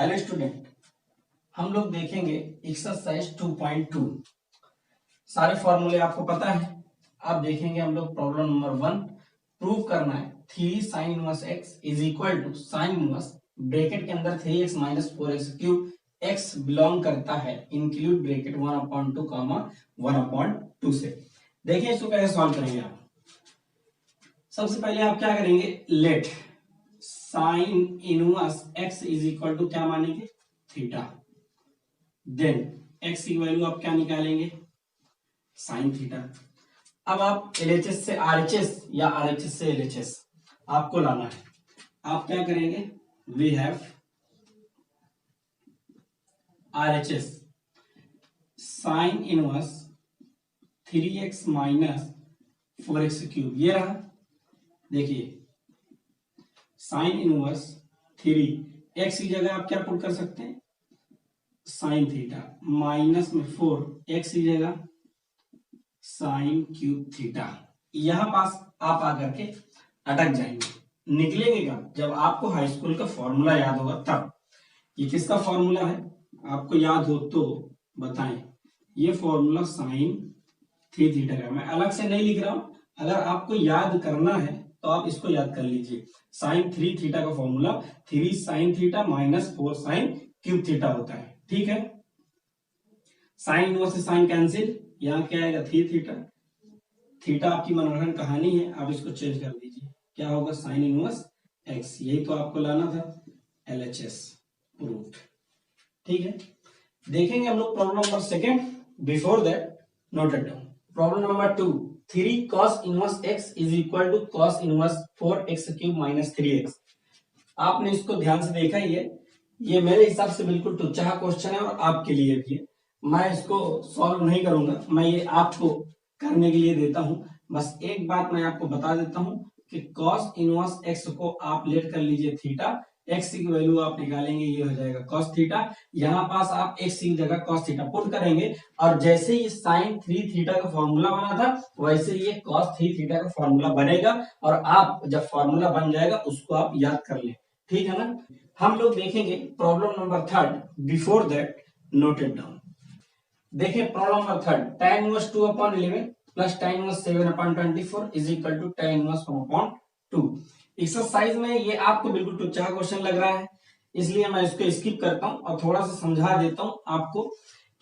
Hello student, हम लोग देखेंगे एक्सरसाइज 2.2। सारे फॉर्मूले आपको पता है। अब देखेंगे हम लोग प्रॉब्लम नंबर 1। प्रूव करना है 3 sine inverse x is equal to sine inverse bracket के अंदर 3x minus 4x cube x belong करता है इंक्लूड ब्रैकेट 1/2 1/2 से। देखिए इसको कैसे सॉल्व करेंगे आप। सबसे पहले आप क्या करेंगे, let sine inverse x is equal to क्या मानेंगे, थीटा। देन x की वैल्यू आप क्या निकालेंगे, साइन थीटा। अब आप एलएचएस से आरएचएस या आरएचएस से एलएचएस आपको लाना है। आप क्या करेंगे, we have RHS sine inverse 3x minus 4x cube, ये रहा। देखिए साइन इनवर्स 3x की जगह आप क्या पुट कर सकते हैं, साइन थीटा, माइनस में 4x की जगह साइन क्यूब थीटा। यहां पास आप आकर के अटक जाएंगे, निकलेंगे कब, जब आपको हाई स्कूल का फॉर्मूला याद होगा तब। ये किसका फॉर्मूला है, आपको याद हो तो बताएं। ये फॉर्मूला साइन 3 थीटा का, मैं अलग से नहीं लिख रहा हूं। अगर आपको याद करना है तो आप इसको याद कर लीजिए। साइन 3 थीटा का formula 3 sine theta minus 4 sine cube theta होता है। ठीक है, साइन इनवर्स से साइन कैंसिल, यहाँ क्या आएगा 3 थीटा। थीटा आपकी मनोरंजन कहानी है, आप इसको चेंज कर दीजिए, क्या होगा साइन इनवर्स x। यही तो आपको लाना था, LHS प्रूव्ड। ठीक है, देखेंगे हम लोग problem number 2। Before that note it down. Problem number 2, 3 cos inverse x is equal to cos inverse 4x cube minus 3x। आपने इसको ध्यान से देखा ही है, ये मेरे हिसाब से बिल्कुल टुच्चा क्वेश्चन है और आपके लिए भी है। मैं इसको सॉल्व नहीं करूंगा, मैं ये आपको करने के लिए देता हूं। बस एक बात मैं आपको बता देता हूं कि cos इनवर्स x को आप लेट कर लीजिए थीटा, x की वैल्यू आप निकालेंगे, ये हो जाएगा cos थीटा। यहाँ पास आप x की जगह cos थीटा पुट करेंगे और जैसे ही sin 3 थीटा का फॉर्मूला बना था वैसे ये cos 3 थीटा का फॉर्मूला बनेगा और आप जब फॉर्मूला बन जाएगा उसको आप याद कर लें। ठीक है ना। हम लोग देखेंगे problem number 3। Before that note it down. देखिए problem number 3, tan inverse 2/11 plus tan inverse 7/24 is equal to tan inverse 1/2। Exercise में ये आपको बिल्कुल टुच्चा क्वेश्चन लग रहा है, इसलिए मैं इसको स्किप करता हूं और थोड़ा सा समझा देता हूं आपको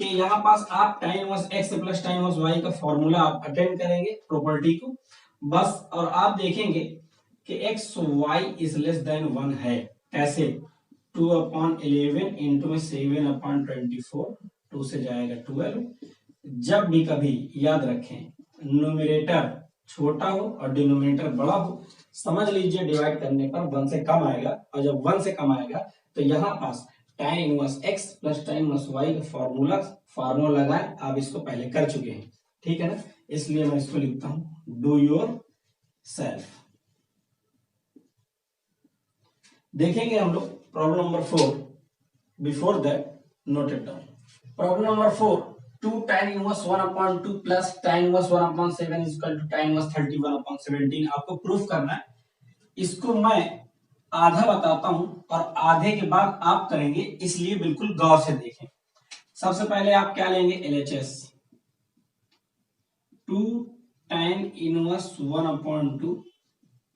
कि यहाँ पास आप tan inverse x plus tan inverse y का फॉर्मूला आप अटेंड करेंगे प्रॉपर्टी को बस, और आप देखेंगे कि x y is less then 1 है। कैसे, 2/11 इंटू में 7/24, 2 से जाएगा 12। जब भी कभी याद रखें न्यूमरेटर छोटा हो और डिनोमिनेटर बड़ा हो, समझ लीजिए डिवाइड करने पर 1 से कम आएगा, और जब 1 से कम आएगा तो यहाँ पास tan inverse x plus tan inverse y का फॉर्मूला लगाएं। आप इसको पहले कर चुके हैं, ठीक है ना, इसलिए मैं इसको लिखता हूं डू योर सेल्फ। देखेंगे हम लोग problem number 4। Before that note it down. Problem number 4, 2 tan inverse 1/2 plus tan inverse 1/7 is equal to tan inverse 31/17 आपको प्रूफ करना है। इसको मैं आधा बताता हूं और आधे के बाद आप करेंगे, इसलिए बिल्कुल गौर से देखें। सबसे पहले आप क्या लेंगे, LHS 2 tan इनवर्स 1/2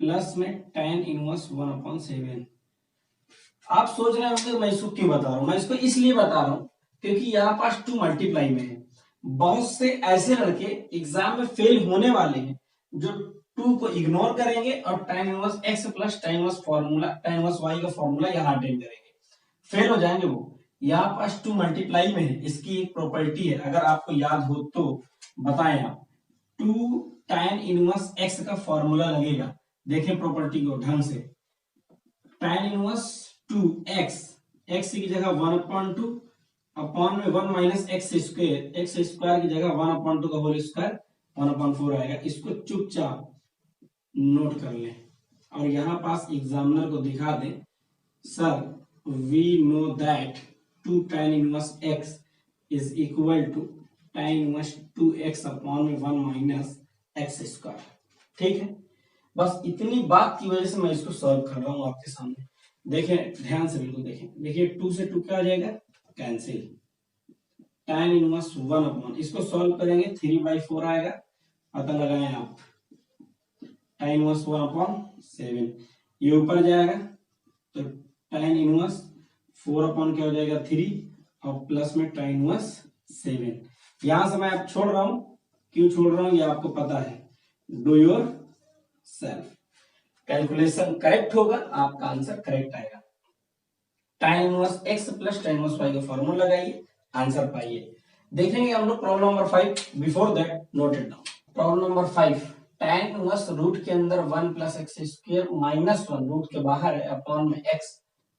प्लस में tan इनवर्स 1/7। आप सोच रहे होंगे मैं इसको क्यों बता रहा हूं, मैं इसको इसलिए बता रहा हूं क्योंकि यहाँ पास 2 मल्टीप्लाई में है। बहुत से ऐसे लड़के एग्जाम में फेल होने वाले हैं जो 2 को इग्नोर करेंगे और tan inverse x plus tan inverse y का फॉर्मूला यहाँ अटेंड करेंगे, फेल हो जाएंगे वो। यहाँ पास 2 मल्टीप्लाई में है, इसकी एक प्रॉपर्टी है, अगर आपको याद हो तो बताएं आप। 2 tan इनवर्स x का फॉर्मूला लगेगा, देखें प्रॉपर्टी को ढंग से। tan इनवर्स 2x, x की जगह 1/2 अपॉन में 1 माइनस एक्स स्क्वायर की जगह 1/2 का होल स्क्वायर 1/4 आएगा। इसको चुपचाप नोट कर लें और यहां पास एग्जामिनर को दिखा दें, sir we know that 2 tan inverse x is equal to tan inverse 2x upon में 1 माइनस एक्स स्क्वायर। ठीक है, बस इतनी बात की वजह से मैं इसको सॉल्व कर रहा हूं आपके सामने। देखें ध्यान से, बिल्कुल देखें, देखिए 2 से 2 क्या हो जाएगा, कैंसिल। tan इनवर्स 1 अपॉन, इसको सॉल्व करेंगे 3/4 आएगा, पता लगाएं आप, tan इनवर्स 1 अपॉन 7, ये ऊपर जाएगा तो tan इनवर्स 4 अपॉन क्या हो जाएगा 3, और प्लस में tan इनवर्स 7। यहां से मैं आप छोड़ रहा हूं, क्यों छोड़ रहा हूं ये आपको पता है, do yourself, calculation correct होगा, आपका आंसर करेक्ट आएगा। tan inverse x plus tan inverse y का फॉर्मूला लगाइए, आंसर पाइए। देखेंगे हम लोग problem number 5, before that note it down. Problem number 5, tan inverse root के अंदर 1 plus x square minus 1 root के बाहर है अपॉन में x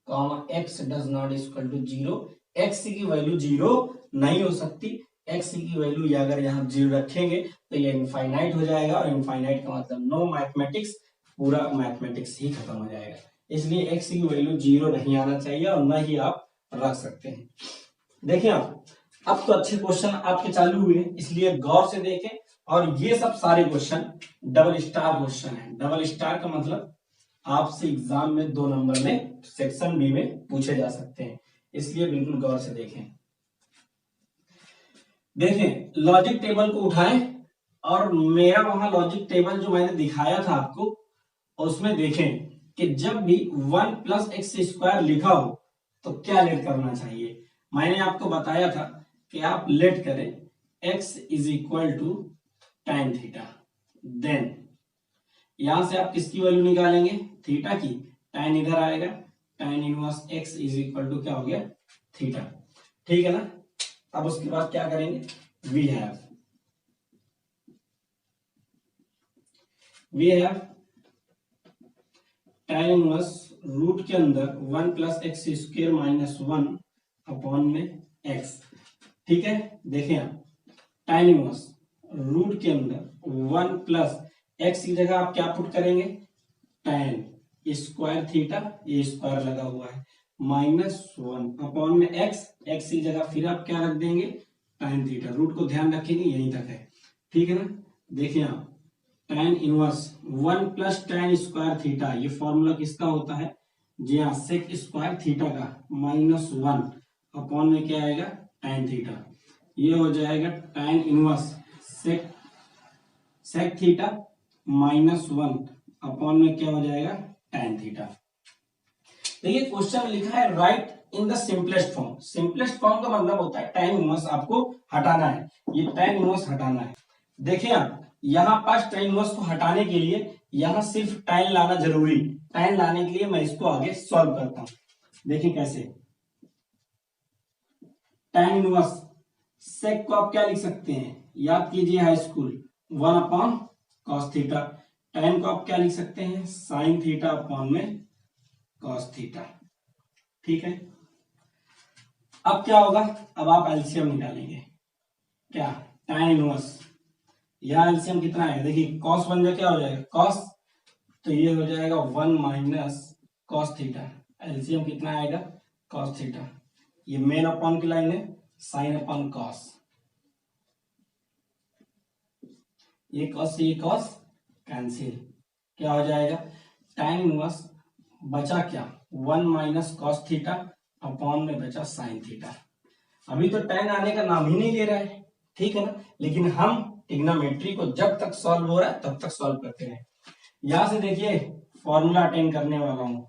comma x does not equal to 0, x की वैल्यू 0 नहीं हो सकती, x की वैल्यू ये अगर यहाँ 0 रखेंगे तो ये इनफाइनाइट हो जाएगा, और इनफाइनाइट का मतलब नो मैथमेटिक्स, पूरा मैथमेटिक्स ही खत्म हो जाएगा, इसलिए x की वैल्यू 0 नहीं आना चाहिए और ना ही आप रख सकते हैं। देखिए आप, अब तो अच्छे क्वेश्चन आपके चालू हुए, इसलिए गौर से देखें, और ये सब सारे क्वेश्चन डबल स्टार क्वेश्चन है। डबल स्टार का मतलब आपसे एग्जाम में 2 नंबर में सेक्शन बी में पूछे जा सकते हैं, इसलिए बिल्कुल गौर से देखें। देखें लॉजिक टेबल को उठाएं, और मेरा वहां लॉजिक टेबल जो मैंने दिखाया था आपको, उसमें देखें कि जब भी 1 प्लस एक्स स्क्वायर लिखा हो तो क्या लेट करना चाहिए। मैंने आपको बताया था कि आप लेट करें x is equal to tan theta, then यहां से आप किसकी वैल्यू निकालेंगे, थीटा की, tan इधर आएगा, tan inverse x is equal to क्या हो गया, थीटा, ठीक है ना। अब उसके बाद क्या करेंगे, we have tan inverse root के अंदर 1 plus x square minus 1 upon में x, ठीक है। देखें आप, tan इनवर्स रूट के अंदर 1 प्लस एक्स की जगह आप क्या पुट करेंगे, tan स्क्वायर थीटा, ये स्क्वायर लगा हुआ है, -1 अपॉन में x की जगह फिर आप क्या रख देंगे, tan थीटा, रूट को ध्यान रखेंगे यहीं तक है, ठीक है ना। देखिए आप, tan inverse 1 plus tan square theta, ये फॉर्मूला किसका होता है, जी हाँ, सेक स्क्वायर थीटा का, -1 अपॉन में क्या आएगा, tan थीटा, ये हो जाएगा tan inverse sec theta -1 upon में क्या हो जाएगा, tan थीटा। देखिए क्वेश्चन लिखा है right in the simplest form, simplest form का मतलब होता है tan इनवर्स आपको हटाना है, ये tan इनवर्स हटाना है। देखिए आप, यहाँ पास tan इनवर्स को हटाने के लिए यहाँ सिर्फ tan लाना जरूरी, tan लाने के लिए मैं इसको आगे सॉल्व करता हूं। देखिए कैसे, tan इनवर्स सेक को आप क्या लिख सकते हैं, याद कीजिए high school, 1 upon cos theta, tan को आप क्या लिख सकते हैं, साइन थीटा अपॉन में कॉस थीटा, ठीक है। अब क्या होगा, अब आप एलसीएम निकालेंगे, क्या, tan इनवर्स, यहाँ एलसीएम कितना है, देखिए cos 1 में क्या हो जाएगा, cos, तो ये हो जाएगा 1 माइनस कॉस थीटा, एलसीएम कितना आएगा, cos थीटा, ये मेन अपॉन की लाइन है, साइन अपॉन कॉस, ये कॉस से ये कॉस कैंसिल, क्या हो जाएगा, tan इनवर्स बचा क्या, 1 माइनस कॉस थीटा अपॉन में बचा साइन थीटा। अभी तो tan आने का नाम ही नहीं ले रहा है, ठीक है ना, लेकिन हम ट्रिग्नोमेट्री को जब तक सॉल्व हो रहा है तब तक सॉल्व करते हैं। यहां से देखिए फॉर्मूला अटेंड करने वाला हूं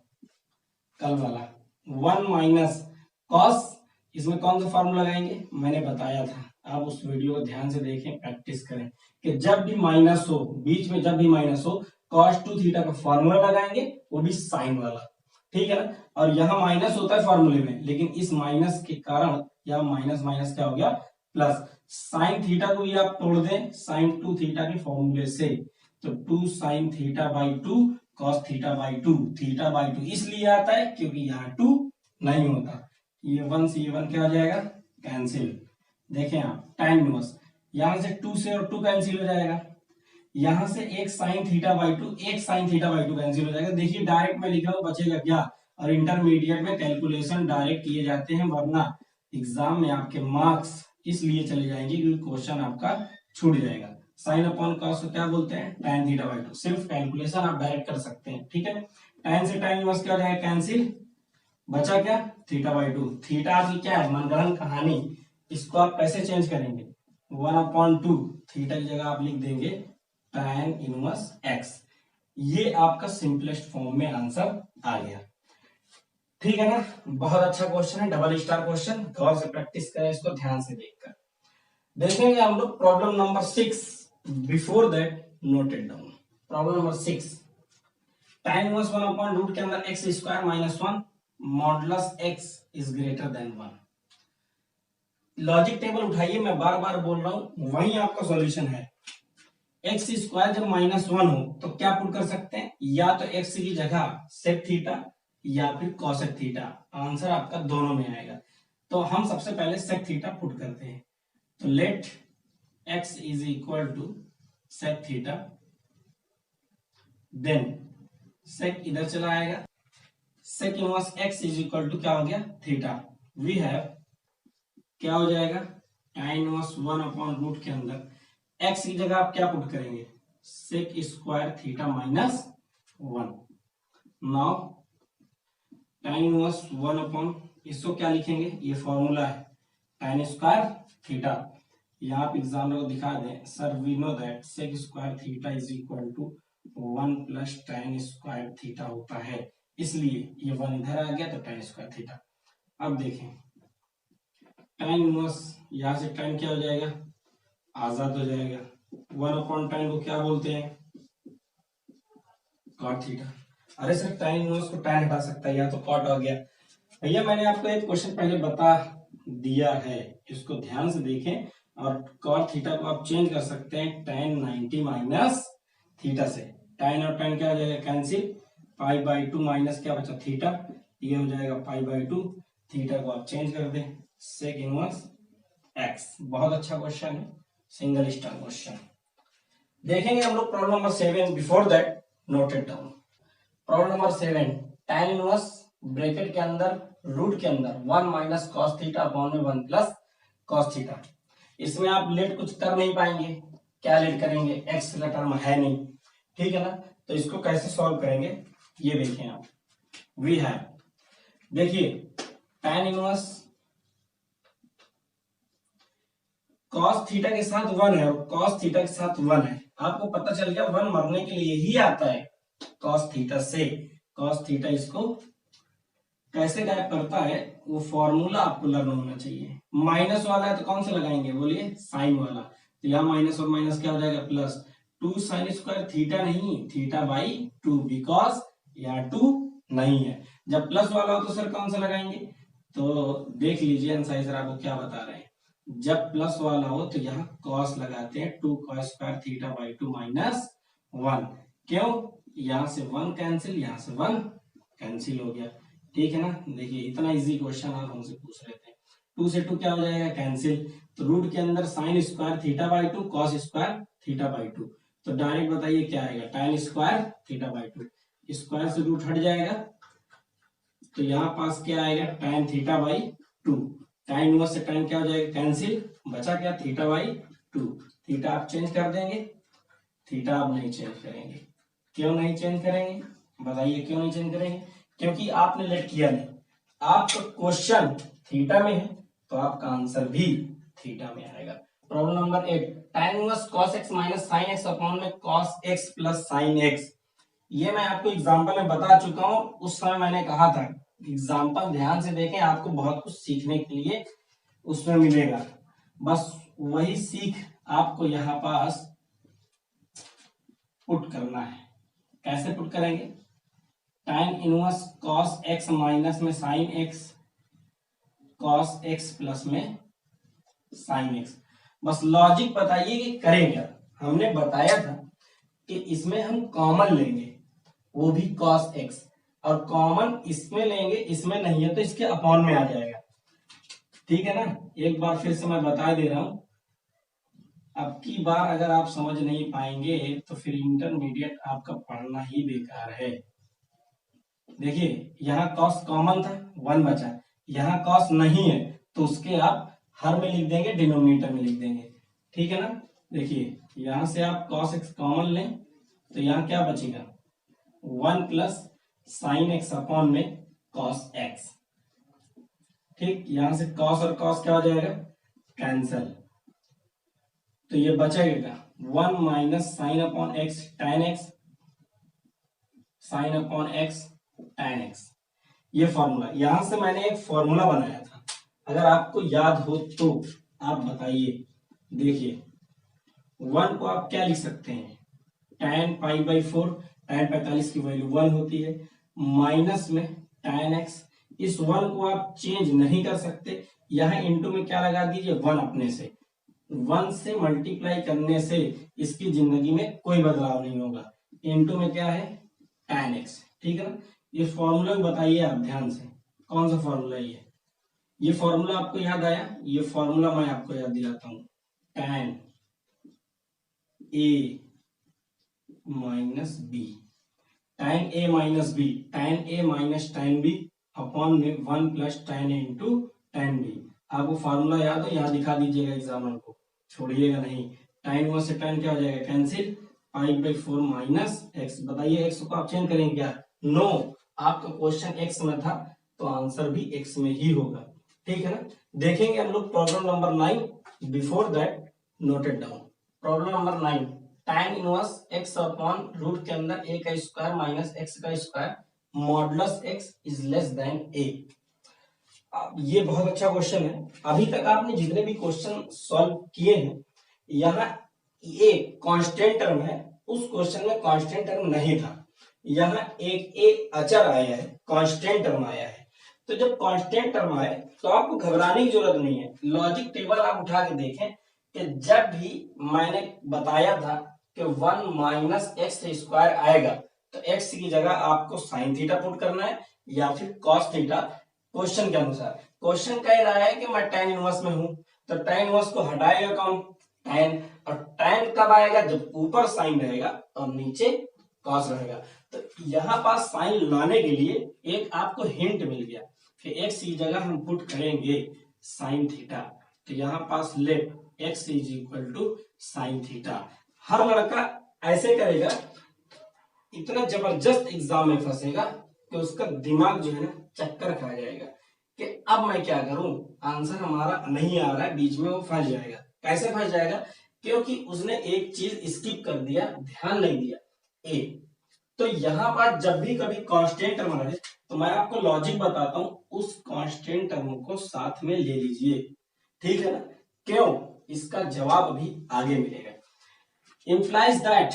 कल वाला, 1 माइनस कॉस, इसमें कौन सा फॉर्मूला लगाएंगे, मैंने बताया था, आप उस वीडियो को ध्यान से देखें, प्रैक्टिस करें कि जब भी माइनस हो, बीच में जब भी माइनस हो, cos 2 थीटा का फॉर्मूला लगाएंगे, वो भी साइन वाला, ठीक है ना। और यहाँ माइनस होता है फॉर्मूले में, लेकिन इस माइनस के कारण या माइनस माइनस क्या हो गया, प्लस, साइन थीटा को ये आप तोड़ दें साइन 2 थीटा के फॉर्मूले से, तो 2 sine theta by 2 cos theta by 2, theta by 2 इसलिए आता है क्योंकि यहाँ 2 नहीं होता, ये 1 से ये 1 क्या हो जाएगा, कैंसिल। देखें आप, tan इनवर्स, यहां से 2 से और 2 कैंसिल हो जाएगा, यहां से एक साइन थीटा बाई 2, एक साइन थीटा बाई 2 कैंसिल हो जाएगा। देखिए डायरेक्ट मैं लिख रहा हूं, बचेगा क्या, और इंटरमीडिएट में कैलकुलेशन डायरेक्ट किए जाते हैं, वरना एग्जाम में आपके मार्क्स इसलिए चले जाएंगे क्योंकि क्वेश्चन आपका छूट जाएगा। साइन अपॉन कॉस को क्या बोलते हैं, tan थीटा बाई 2, सिर्फ कैलकुलेशन आप डायरेक्ट कर सकते हैं, ठीक है। tan से tan इनवर्स क्या हो जाएगा, कैंसिल, बचा क्या, θ/2। थीटा की क्या है, मनगढ़ंत कहानी, इसको आप कैसे चेंज करेंगे, 1/2 थीटा की जगह आप लिख देंगे tan इनवर्स x। ये आपका सिंपलेस्ट फॉर्म में आंसर आ गया। ठीक है ना, बहुत अच्छा क्वेश्चन है, डबल स्टार क्वेश्चन, गौर से प्रैक्टिस करें इसको ध्यान से देखकर। देखेंगे हम लोग problem number 6। Before that note it down. Problem number 6, tan inverse 1/रूट के अंदर x square minus 1 modulus x is greater than 1। Logic table उठाइए, मैं बार बार बोल रहा हूं, वही आपका सॉल्यूशन है। एक्स स्क्वायर जब -1 हो तो क्या पुट कर सकते हैं, या तो एक्स की जगह सेक थीटा या फिर कॉसेक थीटा। आंसर आपका दोनों में आएगा। तो हम सबसे पहले सेक थीटा पुट करते हैं। तो let x is equal to sec theta, then sec इधर चला आएगा, sec inverse x is equal to क्या हो गया, थीटा। वी हैव क्या हो जाएगा, tan इनवर्स 1/रूट के अंदर x की जगह आप क्या पुट करेंगे, sec square theta minus 1। Now tan inverse 1 इसको क्या लिखेंगे, ये फॉर्मूला है tan स्क्वायर थीटा। यहाँ आप एग्जाम्पल को दिखा दें, sir we know that sec square theta is equal to 1 plus tan square theta होता है, इसलिए ये 1 इधर आ गया तो tan स्क्वायर थीटा। अब देखें tan इनवर्स, यहां से tan क्या हो जाएगा, आजाद हो जाएगा। 1/tan को क्या बोलते हैं, कॉट थीटा। अरे सर tan इनवर्स को tan हटा सकता है, या तो कॉट हो गया। भैया मैंने आपको एक क्वेश्चन पहले बता दिया है, इसको ध्यान से देखें। और कॉट थीटा को आप चेंज कर सकते हैं tan 90 माइनस थीटा से। tan और tan क्या हो जाएगा, कैंसिल, π/2 माइनस क्या बचा, थीटा, ये हो जाएगा π/2। थीटा को आप चेंज कर दें, सेक इनवर्स एक्स। बहुत अच्छा क्वेश्चन है, सिंगल स्टार क्वेश्चन। देखेंगे हम लोग problem number 7। Before that note it down. Problem number 7, tan inverse bracket के अंदर रूट के अंदर 1 माइनस कॉस थीटा अपॉन में 1 प्लस कॉस थीटा। इसमें आप लेट कुछ कर नहीं पाएंगे, क्या लेट करेंगे, एक्स का टर्म है नहीं, ठीक है ना। तो इसको कैसे सॉल्व करेंगे, ये देखें आप। वी हैव, देखिए tan इनवर्स cos थीटा के साथ 1 है और cos थीटा के साथ 1 है। आपको पता चल गया 1 मरने के लिए ही आता है cos थीटा से। cos थीटा इसको कैसे गायब करता है, वो फॉर्मूला आपको लर्न होना चाहिए। माइनस वाला है तो कौन सा लगाएंगे, बोलिए, साइन वाला। तो यहाँ माइनस और माइनस क्या हो जाएगा, प्लस 2 साइन स्क्वायर थीटा, नहीं θ/2, बिकॉज यहाँ 2 नहीं है। जब प्लस वाला हो तो सर कौन सा लगाएंगे, तो देख लीजिए आंसर सर आपको क्या बता रहे हैं। जब प्लस वाला हो तो यहाँ कॉस लगाते हैं, 2 cos स्क्वायर θ/2 माइनस 1। क्यों, यहाँ से 1 कैंसिल, यहाँ से 1 कैंसिल हो गया, ठीक है ना। देखिए इतना इजी क्वेश्चन आप हमसे पूछ रहे थे। 2 से 2 क्या हो जाएगा, कैंसिल। तो रूट के अंदर साइन स्क्वायर θ/2 cos स्क्वायर θ/2, तो डायरेक्ट बताइए क्या आएगा, tan स्क्वायर θ/2। स्क्वायर से रूट हट जाएगा तो यहाँ पास क्या आएगा, tan θ/2। tan इनवर्स से tan क्या हो जाएगा, कैंसिल, बचा क्या, θ/2। थीटा आप चेंज कर देंगे, थीटा आप नहीं चेंज करेंगे। क्यों नहीं चेंज करेंगे, बताइए क्यों नहीं चेंज करेंगे, क्योंकि आपने लेट किया नहीं। आपका क्वेश्चन थीटा में है तो आपका आंसर भी थीटा में आएगा। Problem number 8, tan inverse cos x minus sin x upon में cos x plus sin x। ये मैं आपको एग्जांपल में बता चुका हूं, उस समय मैंने कहा था एग्जांपल ध्यान से देखें, आपको बहुत कुछ सीखने के लिए उसमें मिलेगा। बस वही सीख आपको यहाँ पास पुट करना है। कैसे पुट करेंगे, tan inverse cos x minus में sin x, cos x plus में sin x। बस लॉजिक बताइए कि करें क्या। हमने बताया था कि इसमें हम कॉमन लेंगे, वो भी cos x, और कॉमन इसमें लेंगे, इसमें नहीं है तो इसके अपॉन में आ जाएगा, ठीक है ना। एक बार फिर से मैं बता दे रहा हूं, अब की बार अगर आप समझ नहीं पाएंगे तो फिर इंटरमीडिएट आपका पढ़ना ही बेकार है। देखिए यहाँ कॉस कॉमन था, 1 बचा, यहाँ कॉस नहीं है तो उसके आप हर में लिख देंगे, डिनोमिनेटर में लिख देंगे, ठीक है ना। देखिए यहां से आप cos x कॉमन लें तो यहाँ क्या बचेगा, 1 प्लस sin x अपॉन में cos x। ठीक, यहां से कॉस और कॉस क्या हो जाएगा, कैंसल, तो ये बचेगा 1 minus sine upon x tan x, sine upon x tan x। ये फॉर्मूला, यहां से मैंने एक फॉर्मूला बनाया था, अगर आपको याद हो तो आप बताइए। देखिए 1 को आप क्या लिख सकते हैं, tan π/4, tan 45 की वैल्यू 1 होती है, माइनस में tan x, इस 1 को आप चेंज नहीं कर सकते, यहां इंटू में क्या लगा दीजिए 1 अपने से, 1 से मल्टीप्लाई करने से इसकी जिंदगी में कोई बदलाव नहीं होगा, इंटू में क्या है tan x, ठीक है ना। ये फॉर्मूला बताइए आप ध्यान से, कौन सा फॉर्मूला ये फॉर्मूला आपको याद आया, ये फॉर्मूला मैं आपको याद दिलाता हूं, tan a minus b, tan a minus b, tan a minus tan b upon में 1 plus tan a into tan b। आपको फॉर्मूला याद हो, यहाँ दिखा दीजिएगा एग्जामिनर को, छोड़िएगा नहीं। tan 1 से tan क्या हो जाएगा, कैंसिल, π/4 माइनस एक्स। बताइए एक्स को आप चेंज करेंगे क्या, नो, आपका क्वेश्चन एक्स में था तो आंसर भी एक्स में ही होगा, ठीक है ना। देखेंगे हम लोग problem number 9, before that note it down. Problem number 9, tan inverse x upon root के अंदर a का स्क्वायर माइनस x का square modulus x is less than a। ये बहुत अच्छा क्वेश्चन है, अभी तक आपने जितने भी क्वेश्चन सॉल्व किए हैं, यहाँ ये कांस्टेंट टर्म है, उस क्वेश्चन में कांस्टेंट टर्म नहीं था, यहाँ एक अचर आया है, कांस्टेंट टर्म आया है। तो जब कांस्टेंट टर्म आए तो आपको घबराने की जरूरत नहीं है, लॉजिक टेबल आप उठा के देखें कि जब भी मैंने बताया था कि 1 माइनस एक्स स्क्वायर आएगा तो x की जगह आपको साइन थीटा पुट करना है या फिर कॉस थीटा, क्वेश्चन के अनुसार। क्वेश्चन कह रहा है कि मैं tan इनवर्स में हूं, तो tan इनवर्स को हटाएगा कौन, tan, और tan कब आएगा, जब ऊपर साइन रहेगा और नीचे कॉस रहेगा। तो यहाँ पास साइन लाने के लिए एक आपको हिंट मिल गया कि x की जगह हम पुट करेंगे साइन थीटा, तो यहाँ पास let x is equal to sine theta. हर लड़का ऐसे करेगा, इतना जबरदस्त एग्जाम में फंसेगा कि उसका दिमाग जो है ना चक्कर खा जाएगा कि अब मैं क्या करूं, आंसर हमारा नहीं आ रहा है, बीच में वो फंस जाएगा। कैसे फंस जाएगा, क्योंकि उसने एक चीज स्किप कर दिया, ध्यान नहीं दिया, ए। तो यहाँ पर जब भी कभी कांस्टेंट टर्म रहे तो मैं आपको लॉजिक बताता हूं, उस कांस्टेंट टर्म को साथ में ले लीजिए, ठीक है ना। क्यों, इसका जवाब अभी आगे मिलेगा। इंप्लाइज दैट,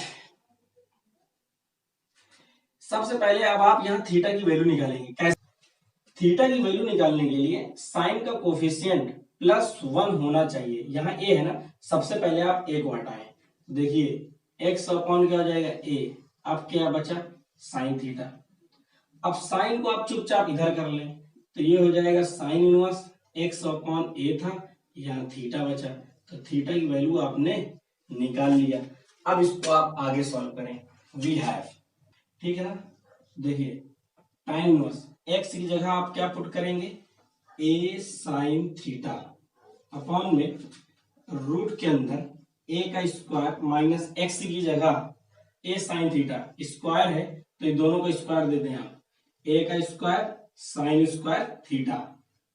सबसे पहले अब आप यहाँ थीटा की वैल्यू निकालेंगे। कैसे, थीटा की वैल्यू निकालने के लिए साइन का कोफिशिएंट +1 होना चाहिए, यहाँ ए है ना, सबसे पहले आप ए को हटाएं, देखिए x अपॉन क्या हो जाएगा a, अब क्या बचा साइन थीटा। अब साइन को आप चुपचाप इधर कर लें, तो ये हो जाएगा sign inverse x upon a था, यहाँ थीटा बचा, तो थीटा की वैल्यू आपने निकाल लिया। अब इसको आप आगे सॉल्व करें, वी हैव, ठीक है ना। देखिए tan इनवर्स x की जगह आप क्या पुट करेंगे, a साइन थीटा अपॉन में रूट के अंदर a का स्क्वायर माइनस x की जगह a साइन थीटा, स्क्वायर है तो ये दोनों को स्क्वायर दे दें आप, a का स्क्वायर साइन स्क्वायर थीटा,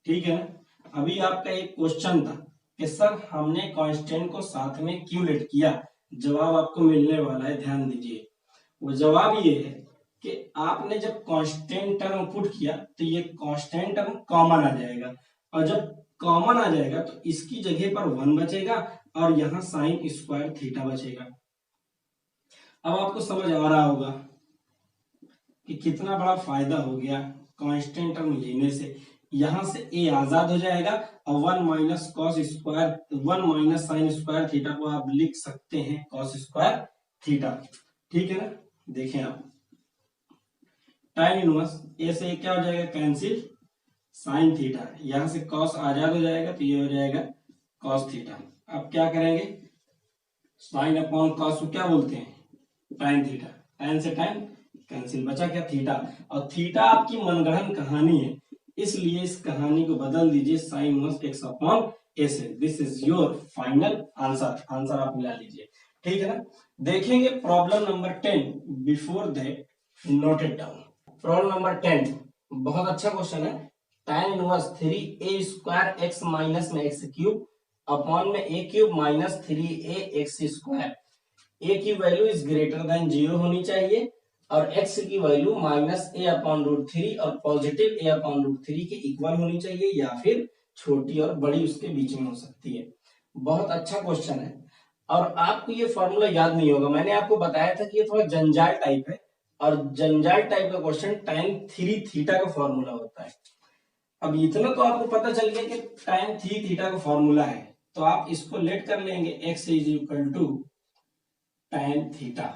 ठीक है ना। अभी आपका एक क्वेश्चन था कि सर हमने कांस्टेंट को साथ में क्यों लेट किया, जवाब आपको मिलने वाला है, ध्यान दीजिए। वो जवाब ये है कि आपने जब कांस्टेंट टर्म पुट किया तो ये कांस्टेंट टर्म कॉमन आ जाएगा, और जब कॉमन आ जाएगा तो इसकी जगह पर 1 बचेगा और यहाँ साइन स्क्वायर थीटा बचेगा। अब आपको समझ आ रहा होगा कि कितना बड़ा फायदा हो गया कांस्टेंट टर्म लेने से, यहां से a आजाद हो जाएगा और 1 minus cos square, 1 minus sine square theta को आप लिख सकते हैं कॉस स्क्वायर थीटा, ठीक है ना। देखें आप tan इनवर्स a से क्या हो जाएगा कैंसिल, साइन थीटा, यहां से कॉस आजाद हो जाएगा तो ये हो जाएगा कॉस थीटा। अब क्या करेंगे, साइन अपॉन कॉस को क्या बोलते हैं, tan थीटा, tan से tan कैंसिल, बचा क्या थीटा, और थीटा आपकी मनगढ़ंत कहानी है, इसलिए इस कहानी को बदल दीजिए sign inverse x upon a से। This is your final answer, answer आप मिला लीजिए, ठीक है ना। देखेंगे problem number 10, before that note it down. Problem number 10 बहुत अच्छा क्वेश्चन है, tan inverse 3a² x minus में x क्यूब अपॉन में a cube minus 3a x²। a की वैल्यू इज ग्रेटर देन 0 होनी चाहिए और x की वैल्यू माइनस a/√3 और पॉजिटिव a/√3 के इक्वल होनी चाहिए या फिर छोटी और बड़ी उसके बीच में हो सकती है। बहुत अच्छा क्वेश्चन है और आपको ये फॉर्मूला याद नहीं होगा। मैंने आपको बताया था कि ये थोड़ा जंजाल टाइप है और जंजाल टाइप का क्वेश्चन tan 3 थीटा का फॉर्मूला होता है। अब इतना तो आपको पता चल गया कि tan 3 थीटा का फॉर्मूला है, तो आप इसको लेट कर लेंगे x is equal to tan theta.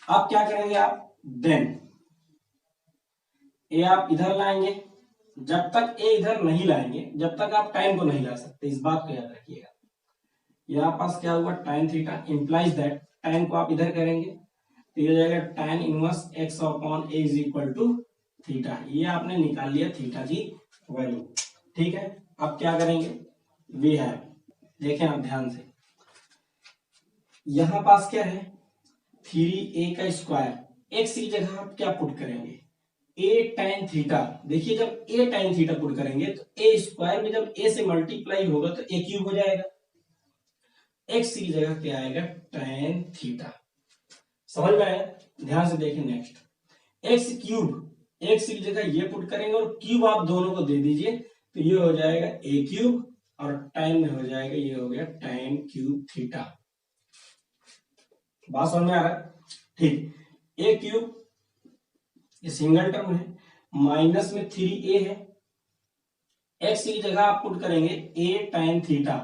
अब क्या करेंगे आप, देन ए आप इधर लाएंगे, जब तक ए इधर नहीं लाएंगे जब तक आप tan को नहीं ला सकते, इस बात को याद रखिएगा। यहाँ पास क्या हुआ tan theta implies that tan को आप इधर करेंगे तो ये हो जाएगा tan inverse x upon a is equal to theta. ये आपने निकाल लिया थीटा की वैल्यू, ठीक है। अब क्या करेंगे, वी हैव, देखें आप ध्यान से, यहां पास क्या है 3a का स्क्वायर, x की जगह आप क्या पुट करेंगे a tan थीटा। देखिए जब a tan थीटा पुट करेंगे तो a स्क्वायर में जब a से मल्टीप्लाई होगा तो a क्यूब हो जाएगा, x की जगह क्या आएगा tan थीटा। समझ में आया, ध्यान से देखें। नेक्स्ट x क्यूब, x की जगह ये पुट करेंगे और क्यूब आप दोनों को दे दीजिए तो ये हो जाएगा a क्यूब और tan में हो जाएगा, ये हो गया tan क्यूब थीटा। बात समझ में आ रहा है, ठीक। a क्यूब ये सिंगल टर्म है, माइनस में 3a है, x की जगह आप पुट करेंगे a tan थीटा,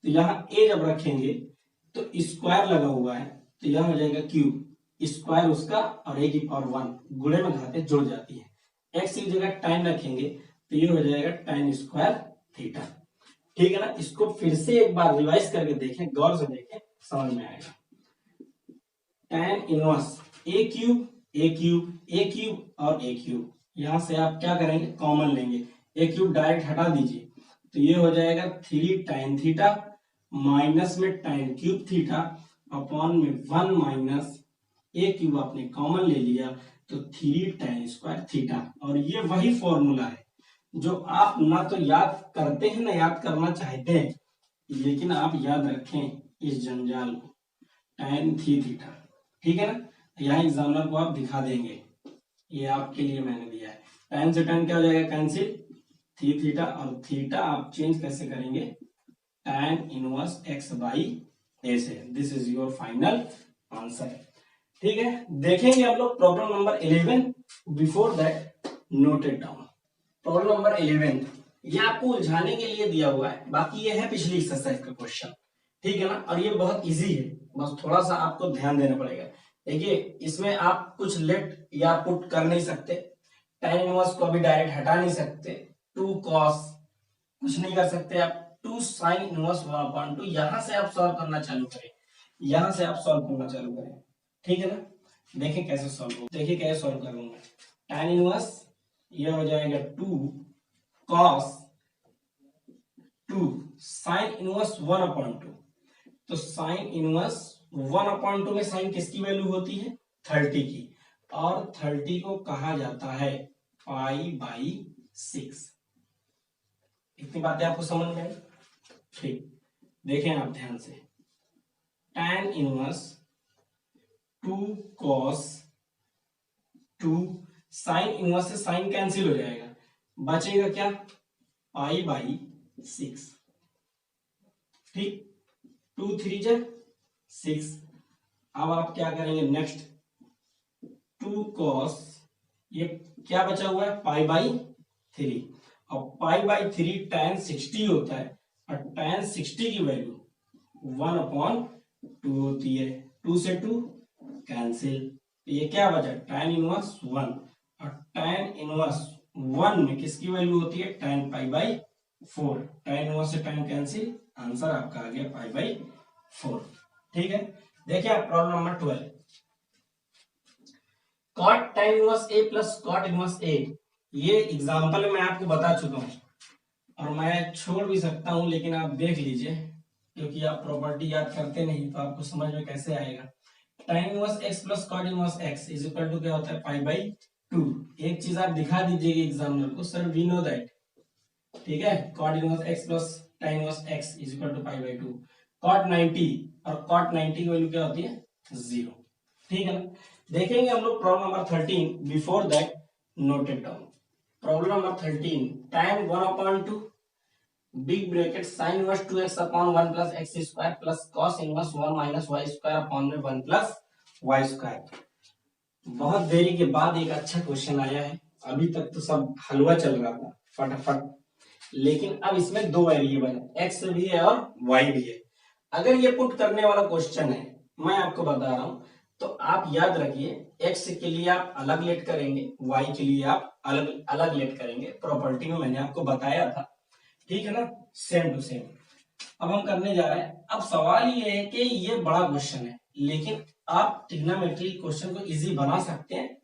तो यहाँ a जब रखेंगे तो स्क्वायर लगा हुआ है तो यह हो जाएगा क्यूब, स्क्वायर उसका और a की पावर 1, गुणे में घाते जुड़ जाती है। x की जगह tan रखेंगे तो ये हो जाएगा tan स्क्वायर थीटा, ठीक है ना। इसको फिर से एक बार रिवाइज करके देखें, गौर से देखें, समझ में आएगा। tan inverse a cube a cube a cube और a क्यूब, यहां से आप क्या करेंगे कॉमन लेंगे, a क्यूब डायरेक्ट हटा दीजिए तो ये हो जाएगा 3 tan थीटा माइनस में tan क्यूब थीटा अपॉन में 1 माइनस a क्यूब आपने कॉमन ले लिया तो 3 tan स्क्वायर थीटा। और ये वही फॉर्मूला है जो आप ना तो याद करते हैं ना याद करना चाहते हैं, लेकिन आप याद रखें इस जंजाल को, tan 3 थीटा, ठीक है ना। यहाँ एग्जामिनर को आप दिखा देंगे, ये आपके लिए मैंने दिया है। tan से tan क्या हो जाएगा कैंसिल, 3 थीटा और थीटा आप चेंज कैसे करेंगे tan inverse x by a से। This is your final answer, ठीक है। देखेंगे आप लोग problem number 11, before that note it down. Problem number 11 ये आपको उलझाने के लिए दिया हुआ है, बाकी ये है पिछली एक्सरसाइज का क्वेश्चन, ठीक है ना। और ये बहुत इजी है, बस थोड़ा सा आपको ध्यान देना पड़ेगा। देखिए इसमें आप कुछ लेट या पुट कर नहीं सकते, tan इनवर्स को अभी डायरेक्ट हटा नहीं सकते, 2 cos कुछ नहीं कर सकते आप, 2 sin इनवर्स 1/2, यहां से आप सॉल्व करना चालू करें, यहां से आप सॉल्व करना चालू करें, ठीक है ना। देखें कैसे सॉल्व हो, देखिए कैसे सॉल्व करूंगा। tan इनवर्स ये हो जाएगा 2 cos 2 sin इनवर्स 1/2, तो sin इनवर्स 1/2 में sin किसकी वैल्यू होती है 30 की, और 30 को कहा जाता है π/6। इतनी बातें आपको समझ में आई, ठीक। देखें आप ध्यान से, tan inverse 2 cos 2 sin inverse से sin कैंसिल हो जाएगा, बचेगा क्या π/6, ठीक। 2 3 जा 6। अब आप क्या करेंगे नेक्स्ट, 2 cos ये क्या बचा हुआ है π/3, और π/3 tan 60 होता है और tan 60 की वैल्यू 1/2 होती है, 2 से 2 कैंसिल, ये क्या बचा tan इनवर्स 1, और tan इनवर्स 1 में किसकी वैल्यू होती है tan π/4, tan इनवर्स से tan कैंसिल, आंसर आपका आ गया π/4, ठीक है। देखिए आप problem number 12, cot tan inverse a plus cot inverse a, ये एग्जांपल मैं आपको बता चुका हूं और मैं छोड़ भी सकता हूं, लेकिन आप देख लीजिए क्योंकि आप प्रॉपर्टी याद करते नहीं तो आपको समझ में कैसे आएगा। tan inverse x plus cot inverse x is equal to क्या होता है π/4, 2। एक चीज आप दिखा दीजिएगा एग्जामिनर को, सर वी नो दैट, ठीक है, cot inverse x plus tan inverse x is equal to pi by 2। Cot 90 और कॉट 90 की वैल्यू क्या होती है, 0, ठीक है ना। देखेंगे हम लोग problem number 13। Before that note it down. Problem number 13, tan 1/2 big bracket sin inverse 2x upon 1 plus x square plus cos inverse 1 minus y square upon में 1 प्लस वाई स्क्वायर। बहुत देरी के बाद एक अच्छा क्वेश्चन आया है। अभी तक तो सब हलवा चल रहा था फटाफट, लेकिन अब इसमें दो वेरिएबल है, एक्स भी है और वाई भी है। अगर ये पुट करने वाला क्वेश्चन है, मैं आपको बता रहा हूं, तो आप याद रखिए, एक्स के लिए आप अलग लेट करेंगे, वाई के लिए आप अलग अलग लेट करेंगे। प्रॉपर्टी में मैंने आपको बताया था, ठीक है ना, सेम टू सेम। अब हम करने जा रहे हैं। अब सवाल ये है कि ये बड़ा क्वेश्चन है, लेकिन आप ट्रिग्नोमेट्री क्वेश्चन को इजी बना सकते हैं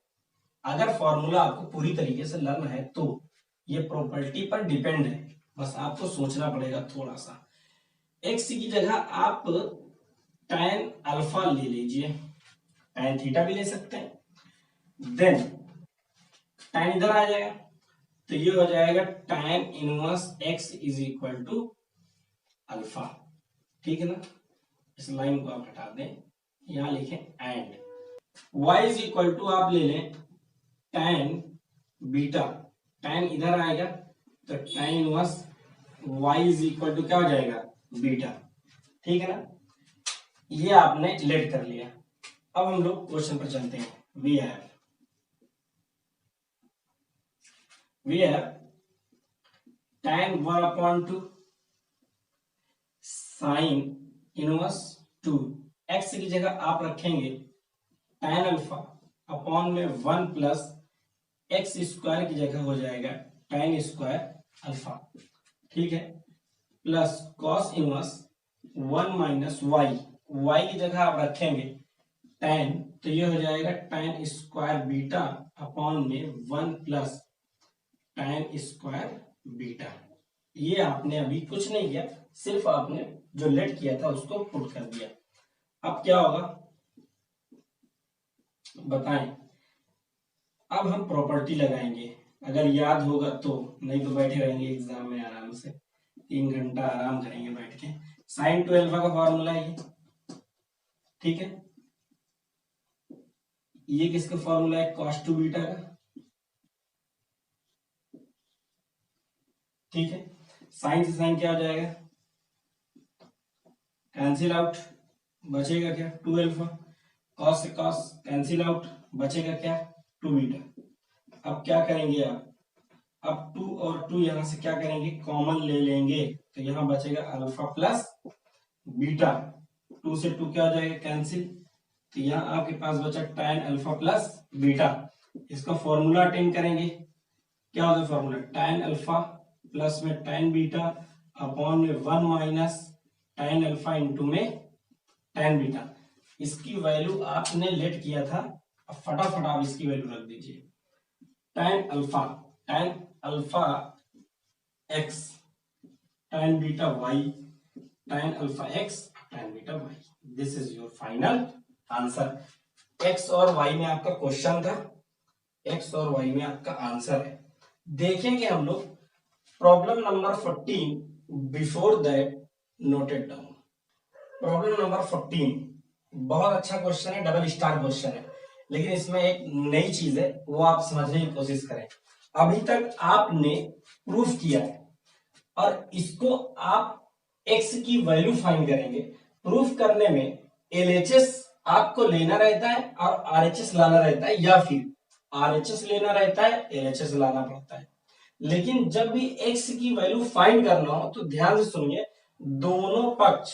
अगर फॉर्मूला आपको पूरी तरीके से लर्न है तो। ये प्रॉपर्टी पर डिपेंड है, बस आपको सोचना पड़ेगा थोड़ा सा। एक्स की जगह आप tan अल्फा ले लीजिए, tan थीटा भी ले सकते हैं। देन tan इधर आ जाएगा, तो ये हो जाएगा tan inverse x is equal to alpha, ठीक है ना। इस लाइन को आप हटा दें, यहां लिखें and y is equal to आप ले लें tan बीटा। tan इधर आएगा तो tan inverse y is equal to क्या हो जाएगा, बीटा, ठीक है ना। ये आपने लेट कर लिया। अब हम लोग क्वेश्चन पर चलते हैं। We have tan 1/2 sine inverse 2। X की जगह आप रखेंगे tan अल्फा अपॉन में 1 प्लस एक्स स्क्वायर की जगह हो जाएगा tan स्क्वायर अल्फा, ठीक है, plus cos inverse 1 minus y. Y की जगह आप रखेंगे tan, तो ये हो जाएगा tan स्क्वायर बीटा अपॉन में 1 प्लस tan स्क्वायर बीटा। ये आपने अभी कुछ नहीं किया, सिर्फ आपने जो लेट किया था उसको पुट कर दिया। अब क्या होगा बताएं। अब हम प्रॉपर्टी लगाएंगे, अगर याद होगा तो, नहीं तो बैठे रहेंगे एग्जाम में आराम से, 3 घंटा आराम करेंगे बैठ के। sin 2 अल्फा का फॉर्मूला है ये, ठीक है। ये किसका फॉर्मूला है, cos 2 बीटा का, ठीक है। साइन से साइन क्या हो जाएगा, कैंसिल आउट, बचेगा क्या 2 अल्फा। कॉस से कॉस कैंसिल आउट, बचेगा क्या 2 बीटा। अब क्या करेंगे आप, अब 2 और 2 यहां से क्या करेंगे, कॉमन ले लेंगे, तो यहां बचेगा अल्फा प्लस बीटा। 2 से 2 क्या हो जाएगा, कैंसिल, तो यहां आपके पास बचा tan अल्फा प्लस बीटा। इसका फॉर्मूला अटेंड करेंगे, क्या होगा फॉर्मूला, tan अल्फा प्लस में tan बीटा अपॉन में 1 माइनस tan अल्फा इंटू में tan बीटा। इसकी वैल्यू आपने लेट किया था, अब फटाफट आप इसकी वैल्यू रख दीजिए। tan alpha x, tan beta y, tan alpha x, tan beta y। This is your final answer. x और y में आपका क्वेश्चन था, x और y में आपका आंसर है। देखेंगे हम लोग problem number 14। Before that noted down. Problem number 14 बहुत अच्छा क्वेश्चन है, डबल स्टार क्वेश्चन है, लेकिन इसमें एक नई चीज है, वो आप समझने की कोशिश करें। अभी तक आपने प्रूफ किया है और इसको आप x की वैल्यू फाइंड करेंगे। प्रूफ करने में LHS आपको लेना रहता है और RHS लाना रहता है, या फिर RHS लेना रहता है, LHS लाना पड़ता है। लेकिन जब भी x की वैल्यू फाइंड करना हो तो ध्यान से सुनिए, दोनों पक्ष,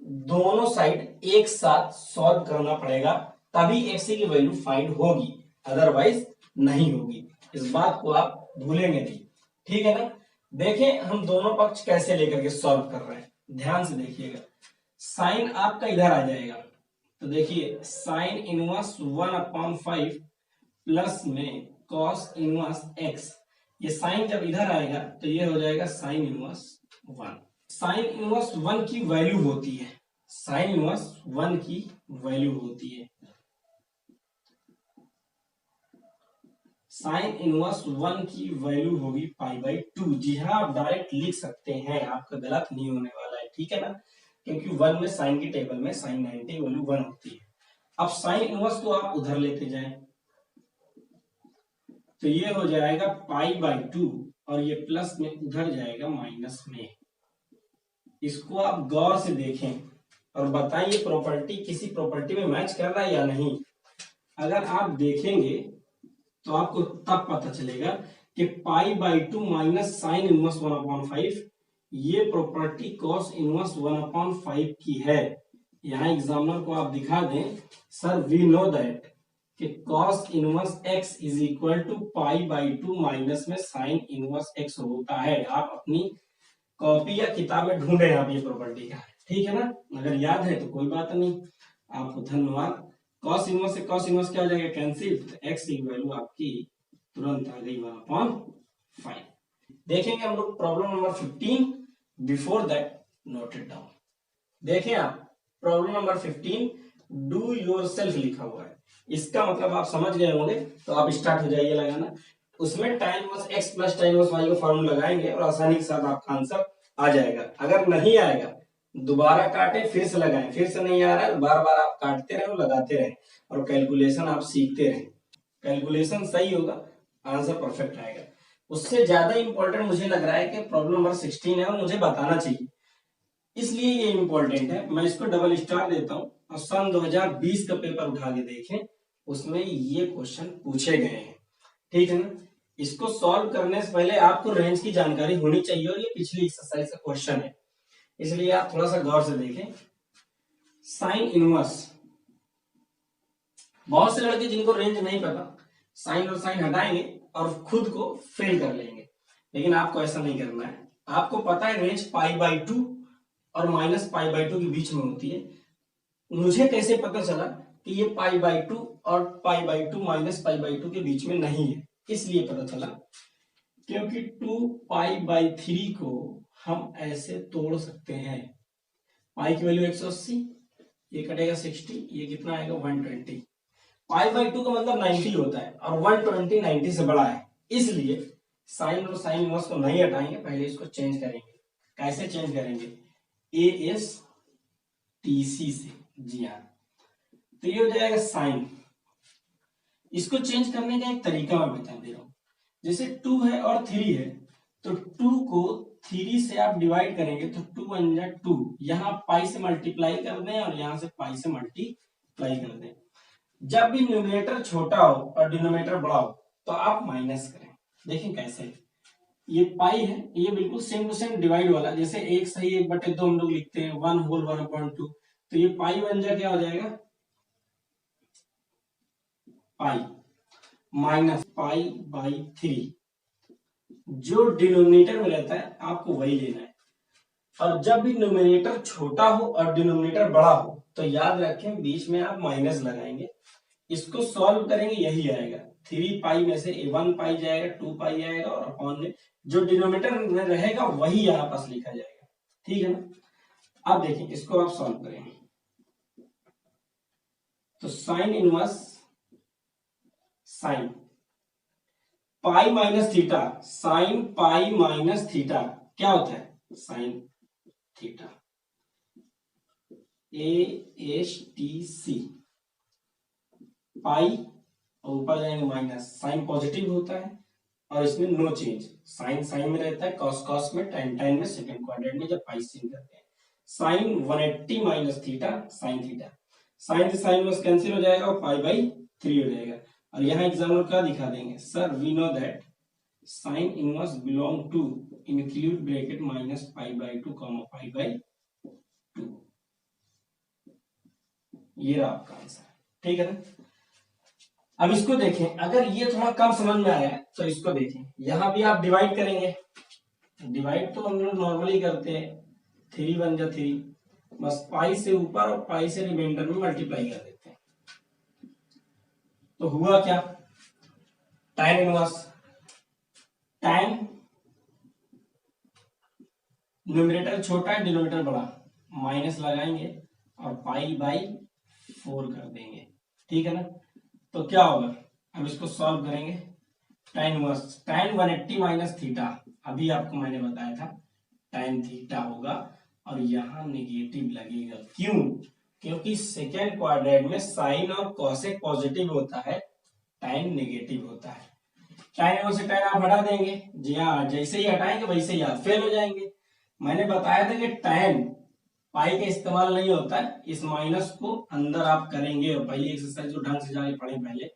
दोनों साइड एक साथ सॉल्व करना पड़ेगा, तभी x की वैल्यू फाइंड होगी, अदरवाइज नहीं होगी। इस बात को आप भूलेंगे नहीं, ठीक है ना। देखें हम दोनों पक्ष कैसे लेकर के सॉल्व कर रहे हैं, ध्यान से देखिएगा। साइन आपका इधर आ जाएगा, तो देखिए साइन इनवर्स 1/5 प्लस में कॉस इनवर्स x। ये साइन जब इधर आएगा तो ये हो जाएगा साइन इनवर्स 1। साइन इनवर्स 1 की वैल्यू होती है, साइन इनवर्स 1 की वैल्यू होती है साइन इनवर्स 1 की वैल्यू होगी π/2। जी हाँ, आप डायरेक्ट लिख सकते हैं, आपका गलत नहीं होने वाला है, ठीक है ना, क्योंकि 1 में साइन की टेबल में साइन 90 वैल्यू 1 होती है। अब साइन इनवर्स को आप उधर लेते जाएं, तो ये हो जाएगा π/2 और ये प्लस में उधर जाएगा माइनस में। इसको आप गौर से देखें और बताइए प्रॉपर्टी किसी प्रॉपर्टी में मैच कर रहा है या नहीं। अगर आप देखेंगे तो आपको तब पता चलेगा कि π/2 माइनस साइन इनवर्स 1/5 ये प्रॉपर्टी कॉस इनवर्स 1/5 की है। यहाँ एग्जामिनर को आप दिखा दें, सर वी नो दैट कि cos inverse x is equal to π/2 minus में साइन इनवर्स x होता है। आप अपनी कॉपी या किताब में ढूंढे आप ये प्रॉपर्टी का, ठीक है ना। अगर याद है तो कोई बात नहीं, आपको धन्यवाद। कॉस इनवर्स से कॉस इनवर्स क्या हो जाएगा, कैंसिल, तो x की वैल्यू आपकी तुरंत आ गई 1/5। देखेंगे हम लोग problem number 15। Before that note it down. देखें आप प्रॉब्लम नंबर 15 डू योरसेल्फ लिखा हुआ है। इसका मतलब आप समझ गए होंगे, तो आप स्टार्ट हो जाइए लगाना। उसमें tan inverse x plus tan inverse y का फॉर्मूला लगाएंगे और आसानी के साथ आपका आंसर आ जाएगा। अगर नहीं आएगा दोबारा काटे, फिर से लगाएं, फिर से नहीं आ रहा है बार बार आप काटते रहे और लगाते रहे और कैलकुलेशन आप सीखते रहे। कैलकुलेशन सही होगा, आंसर परफेक्ट आएगा। उससे ज्यादा इंपॉर्टेंट मुझे लग रहा है कि प्रॉब्लम नंबर 16 है और मुझे बताना चाहिए, इसलिए ये इंपॉर्टेंट है। मैं इसको डबल स्टार देता हूं और सन 2020 का पेपर उठा के देखें, उसमें ये क्वेश्चन पूछे गए हैं, ठीक है ना। इसको सॉल्व करने से पहले आपको रेंज की जानकारी होनी चाहिए और ये पिछली एक्सरसाइज का क्वेश्चन है, इसलिए आप थोड़ा सा गौर से देखें। साइन इनवर्स, बहुत से लड़के जिनको रेंज नहीं पता साइन और साइन हटाएंगे और खुद को फेल कर लेंगे, लेकिन आपको ऐसा नहीं करना है। आपको पता है रेंज π/2 और माइनस π/2 के बीच में होती है। मुझे कैसे पता चला कि ये π/2 और π/2 माइनस π/2 के बीच में नहीं है, इसलिए पता चला क्योंकि 2π/3 को हम ऐसे तोड़ सकते हैं। पाई की वैल्यू 180, ये कटेगा 60, ये कितना आएगा 120। π/2 का मतलब 90 होता है और 120 90 से बड़ा है, इसलिए साइन और साइन इनवर्स को नहीं हटाएंगे, पहले इसको चेंज करेंगे। कैसे चेंज करेंगे, ASTC से। जी हाँ, तो ये हो जाएगा साइन। इसको चेंज करने का एक तरीका मैं बता दे रहा हूं। जैसे 2 है और 3 है, तो 2 को 3 से आप डिवाइड करेंगे तो 2 1 जा 2, यहाँ पाई से मल्टीप्लाई कर दें और यहाँ से पाई से मल्टीप्लाई कर दें। जब भी न्यूमरेटर छोटा हो और डिनोमिनेटर बड़ा हो तो आप माइनस करें। देखें कैसे, ये पाई है, ये बिल्कुल सेम टू सेम डिवाइड वाला, जैसे 1 सही 1/2 हम लोग लिखते हैं 1 होल 1/2, तो ये पाई बन जाए क्या हो जाएगा, पाई माइनस π/3। जो डिनोमिनेटर में रहता है आपको वही लेना है। और जब भी न्यूमरेटर छोटा हो और डिनोमिनेटर बड़ा हो तो याद रखें बीच में आप माइनस लगाएंगे। इसको सॉल्व करेंगे, यही आएगा 3π में से 1π जाएगा, 2π आएगा और अपॉन में जो डिनोमिनेटर में रहेगा वही यहाँ पास लिखा जाएगा, ठीक है ना। अब देखिए इसको आप सॉल्व करेंगे तो sine inverse sine pi minus theta, sine pi minus theta क्या होता है, साइन थीटा। ASTC पाई और ऊपर जाएंगे माइनस, साइन पॉजिटिव होता है और इसमें नो चेंज, साइन साइन में रहता है, कॉस कॉस में, टाइन टाइन में, सेकंड क्वाड्रेंट में जब पाई sin करते हैं। Sine 180 minus theta sine theta, sine से साइन बस कैंसिल हो जाएगा और π/3 हो जाएगा। और यहाँ एग्जाम्पल क्या दिखा देंगे, sir we know that sine inverse belong to include bracket minus π/2 π/2। ये रहा आपका आंसर, ठीक है ना। अब इसको देखें, अगर ये थोड़ा कम समझ में आया तो इसको देखें, यहां भी आप डिवाइड करेंगे, डिवाइड तो हम लोग नॉर्मली करते हैं, 3 बन जा 3, बस पाई से ऊपर और पाई से रिमाइंडर में मल्टीप्लाई कर देते हैं। तो हुआ क्या, tan इनवर्स, tan न्यूमरेटर छोटा है डिनोमिनेटर बड़ा, माइनस लगाएंगे और π/4 कर देंगे, ठीक है ना। तो क्या होगा, अब इसको सॉल्व करेंगे tan inverse tan 180 minus theta, अभी आपको मैंने बताया था tan थीटा होगा और यहाँ नेगेटिव लगेगा। क्यों? क्योंकि सेकेंड क्वाड्रेंट में साइन और कॉसेक पॉजिटिव होता है, tan नेगेटिव होता है। tan इनवर्स से tan आप हटा देंगे जी हाँ, जैसे ही हटाएंगे वैसे ही आप फेल हो जाएंगे। मैंने बताया था कि tan पाई का इस्तेमाल नहीं होता है, इस माइनस को अंदर आप करेंगे और पहले एक्सरसाइज को ढंग से जाके पढ़े पहले,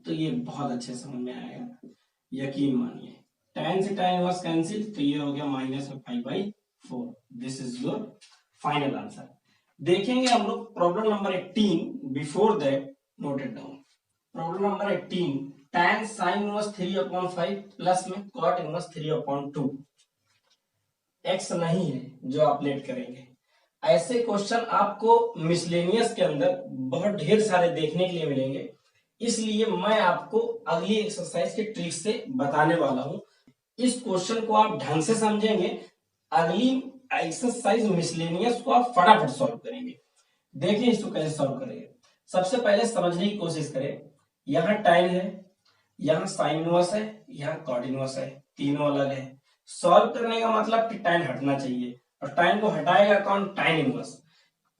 तो ये बहुत अच्छे समझ में आएगा, यकीन मानिए। tan से tan इनवर्स कैंसिल, तो ये हो गया माइनस में pi by 4। This is your final answer. देखेंगे हम लोग problem number 18। Before that note it down. Problem number 18, tan sin inverse 3/5 plus में cot इनवर्स 3/2 x नहीं है जो आप लेट करेंगे। ऐसे क्वेश्चन आपको मिसलेनियस के अंदर बहुत ढेर सारे देखने के लिए मिलेंगे, इसलिए मैं आपको अगली एक्सरसाइज के ट्रिक से बताने वाला हूं। इस क्वेश्चन को आप ढंग से समझेंगे, अगली एक्सरसाइज मिसलेनियस को आप फटाफट सॉल्व करेंगे। देखिए इसको कैसे सॉल्व करेंगे। सबसे पहले समझने की कोशिश करें, यहाँ tan है, यहाँ साइन इनवर्स है, यहाँ कॉट इनवर्स है, तीनों अलग है। सॉल्व करने का मतलब कि tan हटना चाहिए, और tan को हटाएगा कौन? tan inverse.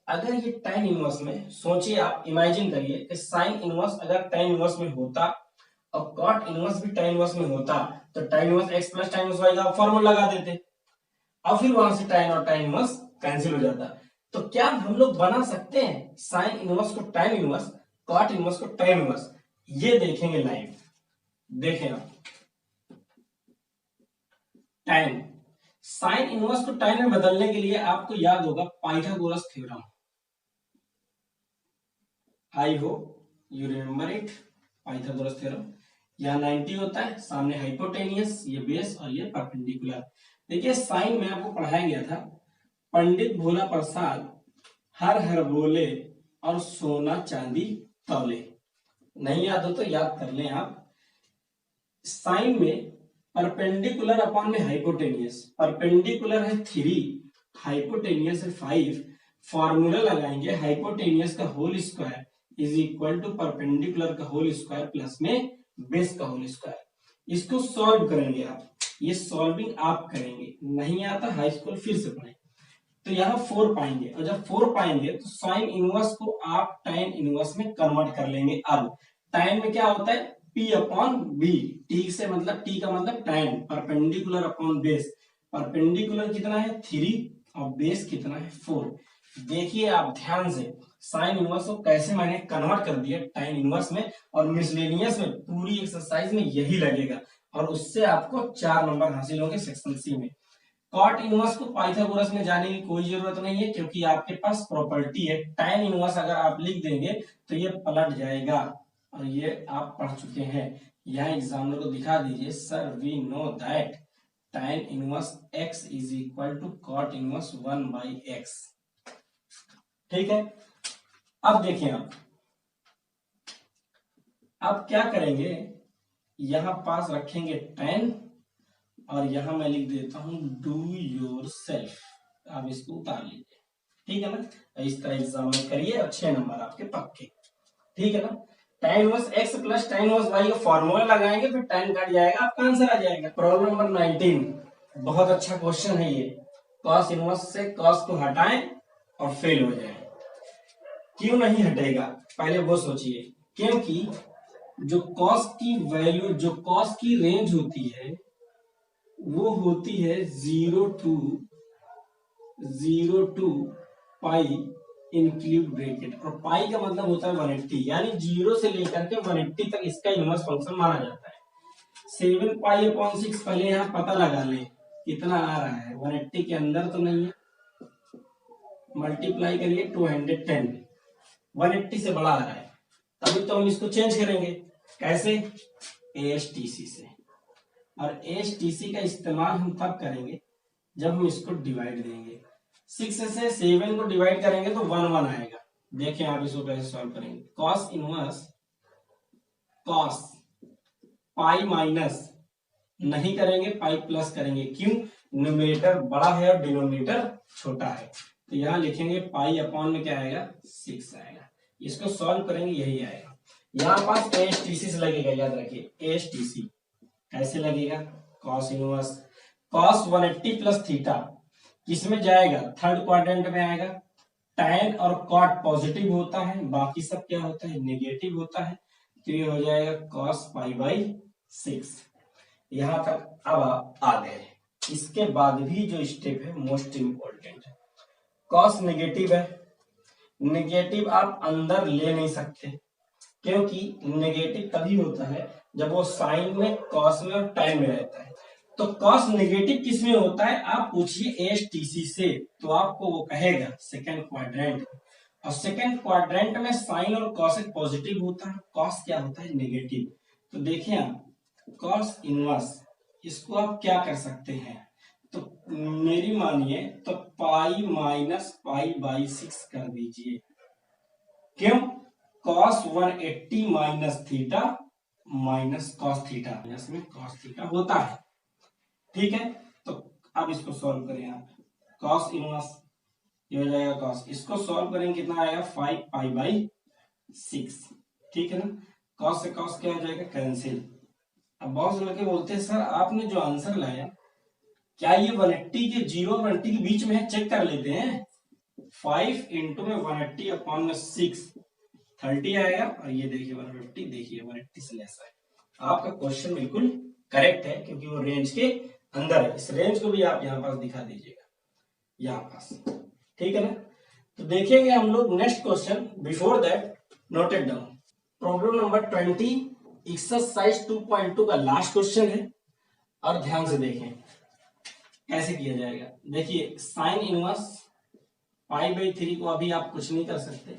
अगर ये tan इनवर्स में सोचिए, आप इमेजिन करिए कि साइन इनवर्स अगर tan इनवर्स में होता और कॉट इनवर्स भी tan इनवर्स में होता, तो tan inverse x plus tan inverse y का फॉर्मूला लगा देते और फिर वहां से tan और tan इनवर्स कैंसिल हो जाता। तो क्या हम लोग बना सकते हैं साइन इनवर्स को tan इनवर्स, कॉट इनवर्स को tan इनवर्स? ये देखेंगे लाइव। देखें आप, tan साइन इनवर्स को tan में बदलने के लिए आपको याद होगा Pythagoras theorem. I hope you remember it. Pythagoras theorem, यहाँ 90 होता है, सामने हाइपोटेनियस, ये बेस और ये परपेंडिकुलर। देखिए साइन में आपको पढ़ाया गया था, पंडित भोला प्रसाद हर हर बोले और सोना चांदी तौले। नहीं याद हो तो याद कर लें आप। साइन में परपेंडिकुलर अपॉन में हाइपोटेनियस, परपेंडिकुलर है 3, हाइपोटेनियस है 5। फॉर्मूला लगाएंगे हाइपोटेनियस का whole square is equal to perpendicular का होल स्क्वायर प्लस में बेस का होल स्क्वायर। इसको सॉल्व करेंगे आप, ये सॉल्विंग आप करेंगे, नहीं आता हाई स्कूल फिर से पढ़े। तो यहाँ 4 पाएंगे, और जब 4 पाएंगे तो साइन इनवर्स को आप tan इनवर्स में कन्वर्ट कर लेंगे। अब tan में क्या होता है? P अपॉन बी, टी से मतलब टी का मतलब tan, perpendicular upon base. Perpendicular कितना है? 3 और बेस कितना है? 4। देखिए आप ध्यान से, साइन इनवर्स को कैसे मैंने कन्वर्ट कर दिया tan इनवर्स में, और मिसलेनियस में पूरी एक्सरसाइज में यही लगेगा, और उससे आपको 4 नंबर हासिल होंगे सेक्शन सी में। कॉट इनवर्स को पाइथागोरस में जाने की कोई जरूरत नहीं है, क्योंकि आपके पास प्रॉपर्टी है। tan इनवर्स अगर आप लिख देंगे तो ये पलट जाएगा, और ये आप पढ़ चुके हैं। यहाँ एग्जामिनर को दिखा दीजिए, sir we know that tan inverse x is equal to cot inverse 1/x। ठीक है, अब देखिए आप क्या करेंगे, यहां पास रखेंगे tan, और यहां मैं लिख देता हूं डू योर सेल्फ। आप इसको उतार लीजिए, ठीक है ना। इस तरह एग्जाम में करिए, अच्छे नंबर आपके पक्के, ठीक है ना। tan inverse x plus tan inverse y का फॉर्मूला लगाएंगे, फिर tan कट जाएगा, आपका आंसर आ जाएगा। प्रॉब्लम नंबर 19, बहुत अच्छा क्वेश्चन है ये। cos इनवर्स से cos को हटाएं और फेल हो जाए। क्यों नहीं हटेगा पहले वो सोचिए, क्योंकि जो cos की वैल्यू, जो cos की रेंज होती है वो होती है 0 to पाई इंक्लूड ब्रैकेट, और पाई का मतलब होता है 180, यानी 0 से लेकर के 180 तक इसका इनवर्स फंक्शन माना जाता है। 7π/6 पहले यहाँ पता लगा लें कितना आ रहा है, 180 के अंदर तो नहीं है, मल्टीप्लाई करिए 210, 180 से बड़ा आ रहा है, तभी तो हम इसको चेंज करेंगे। कैसे? ASTC से, और ASTC का इस्तेमाल हम तब करेंगे जब हम इसको डिवाइड देंगे। 6 से 7 को डिवाइड करेंगे तो 1 आएगा। देखें आप इसको कैसे सॉल्व करेंगे। cos inverse cos pi minus नहीं करेंगे, पाई प्लस करेंगे। क्यों? न्यूमरेटर बड़ा है और डिनोमिनेटर छोटा है, तो यहां लिखेंगे पाई अपॉन में क्या आएगा? 6 आएगा। इसको सॉल्व करेंगे, यही आएगा। यहाँ पास ASTC से लगेगा, याद रखिए ASTC। कैसे लगेगा, cos inverse cos 180 plus theta किसमें जाएगा, थर्ड क्वाड्रेंट में आएगा। tan और cot पॉजिटिव होता है, बाकी सब क्या होता है, नेगेटिव होता है। तो ये हो जाएगा cos π/6। यहां तक अब आप आ गए। इसके बाद भी जो स्टेप है मोस्ट इंपॉर्टेंट है। cos नेगेटिव है, नेगेटिव आप अंदर ले नहीं सकते, क्योंकि नेगेटिव तभी होता है जब वो साइन में, कॉस में और टाइम में रहता है। तो कॉस नेगेटिव किस में होता है, आप पूछिए एसटीसी से तो आपको वो कहेगा सेकंड क्वाड्रेंट। और सेकंड क्वाड्रेंट में साइन और कॉस पॉजिटिव होता है, कॉस क्या होता है, नेगेटिव। तो देखिए आप कॉस इनवर्स, इसको आप क्या कर सकते हैं, तो मेरी मानिए तो पाई माइनस π/6 कर दीजिए। क्यों, cos 180 minus theta minus cos theta, minus में कॉस थीटा होता है। ठीक है, तो अब इसको सॉल्व करें आप, cos इनवर्स ये हो जाएगा cos, इसको सॉल्व करेंगे कितना आएगा 5π/6। ठीक है ना, cos से cos क्या हो जाएगा, कैंसिल। अब बहुत से लड़के बोलते हैं सर आपने जो आंसर लाया क्या ये 180 के 0 और 180 के बीच में है, चेक कर लेते हैं। 5 इंटू में 180 अपॉन में 6 30 आएगा, और ये देखिए 150, देखिए 180 से लेस है। आपका क्वेश्चन बिल्कुल करेक्ट है, क्योंकि वो रेंज के अंदर है। इस रेंज को भी आप यहाँ पास दिखा दीजिएगा, यहाँ पास। ठीक है ना, तो देखेंगे हम लोग next question. Before that noted down problem number 20 exercise 2.2 का लास्ट क्वेश्चन है, और ध्यान से देखें कैसे किया जाएगा। देखिए साइन इनवर्स π/3 को अभी आप कुछ नहीं कर सकते,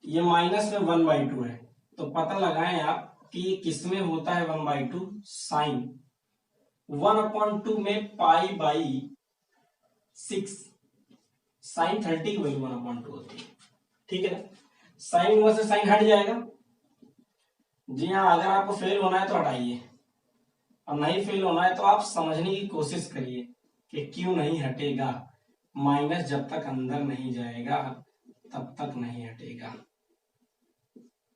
ये माइनस में 1/2 है, तो पता लगाएं आप कि ये किस में होता है 1/2, साइन 1/2 में π/6, साइन 30 की वैल्यू 1/2 होती है। ठीक है ना, साइन इनवर्स से साइन हट जाएगा। जी हाँ, अगर आपको फेल होना है तो हटाइए, और नहीं फेल होना है तो आप समझने की कोशिश करिए कि क्यों नहीं हटेगा। माइनस जब तक अंदर नहीं जाएगा तब तक नहीं हटेगा।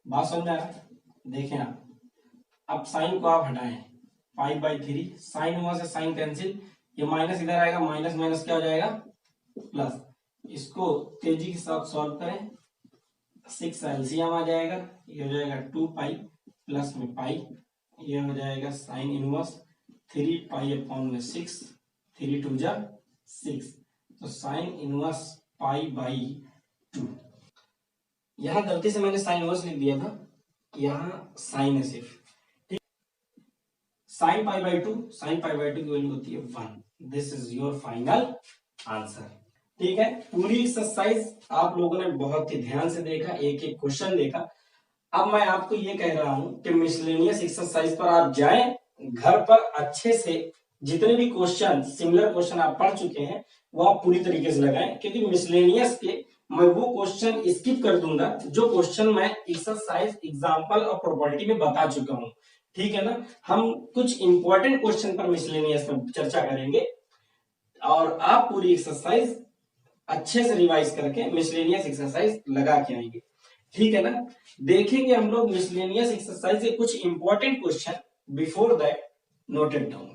बात समझ आ रहा है, देखें आप, अब साइन को आप हटाएं, π/3, साइन हुआ से साइन कैंसिल, ये माइनस इधर आएगा, माइनस माइनस क्या हो जाएगा, प्लस। इसको तेजी के साथ सॉल्व करें, 6 एलसीएम आ जाएगा, ये हो जाएगा 2π प्लस में पाई, ये हो जाएगा साइन इनवर्स 3π/6, 3 2 जा 6, तो साइन इनवर्स π/2। यहां गलती से मैंने साइन इनवर्स लिख दिया था, यहाँ साइन है सिर्फ। ठीक, साइन π/2, साइन π/2 की वैल्यू होती है 1। This is your final answer. ठीक है, पूरी एक्सरसाइज आप लोगों ने बहुत ही ध्यान से देखा, एक एक क्वेश्चन देखा। अब मैं आपको ये कह रहा हूं कि मिसलेनियस एक्सरसाइज पर आप जाएं, घर पर अच्छे से जितने भी क्वेश्चन, सिमिलर क्वेश्चन आप पढ़ चुके हैं वो आप पूरी तरीके से लगाएं, क्योंकि मिसलेनियस के मैं वो क्वेश्चन स्किप कर दूंगा जो क्वेश्चन मैं एक्सरसाइज, एग्जांपल और प्रॉपर्टी में बता चुका हूं। ठीक है ना, हम कुछ इंपॉर्टेंट क्वेश्चन पर मिसलेनियस में चर्चा करेंगे, और आप पूरी एक्सरसाइज अच्छे से रिवाइज करके मिसलेनियस एक्सरसाइज लगा के आएंगे। ठीक है ना, देखेंगे हम लोग मिसलेनियस एक्सरसाइज के कुछ important question. Before that noted down.